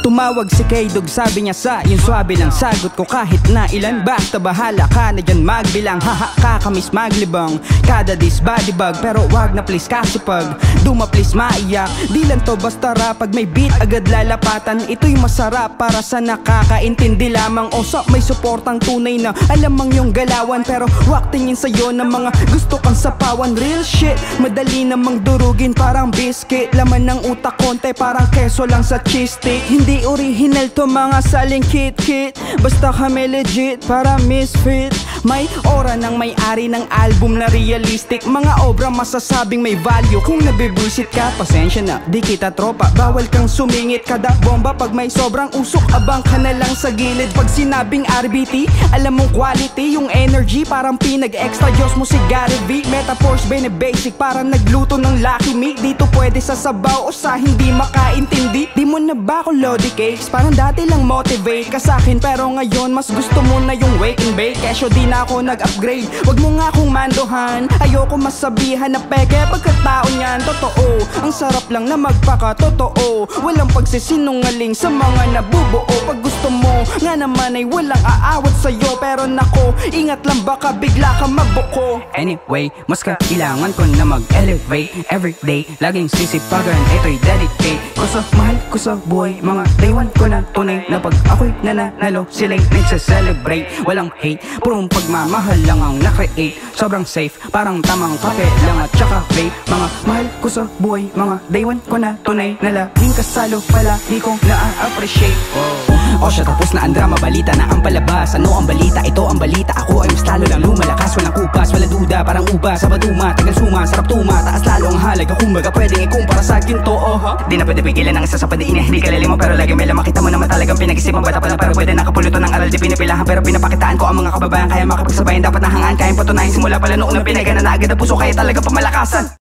Tumawag si K-Dog, sabi niya sa yung swabe lang. Sagot ko kahit na ilan, basta bahala ka na dyan magbilang. Haha, kakamiss maglibang kada dis body bag. Pero wag na please kasi pag duma please maiyak. Di lang to basta rap, pag may beat agad lalapatan. Ito'y masarap para sa nakakaintindi lamang. O sa may suportang tunay na alam mang yung galawan. Pero wag tingin sa'yo ng mga gusto kang sapawan. Real shit, madali namang durugin parang biscuit. Laman ng utak konti parang keso lang sa cheese stick. Hindi original to mga saling kit-kit, basta kami legit para misfit. May aura ng may-ari ng album na realistic. Mga obra masasabing may value. Kung nabibuisit ka, pasensya na, di kita tropa. Bawal kang sumingit kada bomba. Pag may sobrang usok, abang ka na lang sa gilid. Pag sinabing RBT, alam mong quality. Yung energy parang pinag-extra Diyos mo si Gary V. Metaphors basic parang nagluto ng Lucky Me. Dito pwede sa sabaw o sa hindi makaintindi. Di mo na ba ako Lodi Cakes? Parang dati lang motivate ka sa'kin, pero ngayon mas gusto mo na yung wake and bake. Kesyo di na ako nag-upgrade, wag mo nga akong mandohan. Ayoko masabihan na peke pagkatao niyan. Totoo, ang sarap lang na magpaka-totoo. Walang pagsisinungaling sa mga nabubuo. Pag gusto mo nga naman ay walang aawat sa'yo. Pero nako, ingat lang baka bigla ka mabuko. Anyway, mas kailangan ko na mag-elevate everyday, laging sisipagan, ito'y dedicate ko sa mahal ko sa buhay. Mga day one ko na tunay na pag ako'y nananalo, sila'y nagsa-celebrate. Walang hate, purong pagmamahal lang ang na-create. Sobrang safe, parang tamang kape lang at saka vape. Mga mahal ko sa buhay, mga day one ko na tunay na laging kasalo, palagi kong na-appreciate. O siya, tapos na ang drama, balita na ang palabas. Ano ang balita? Ito ang balita. Ako ay mas lalo lang lumalakas. Walang kupas, walang duda, parang ubas sa batuma, tagal suma, sarap tuma, taas lalo ang halaga. Kumbaga pwedeng ikumpara sa ginto. Di na pwede pigilan ang isa sa padiin. Hindi ka lalima pero lagi may lamang. Kita mo naman talagang pinag-isipan. Bata pa na pero pwede nakapulutan ng aral. Di pinipilahan pero pinapakitaan ko ang mga kababayan. Kaya makapagsabayan dapat nahangaan. Kaya patunayan simula pala noong na pinagana na agad ang puso. Kaya talaga pamalakasan.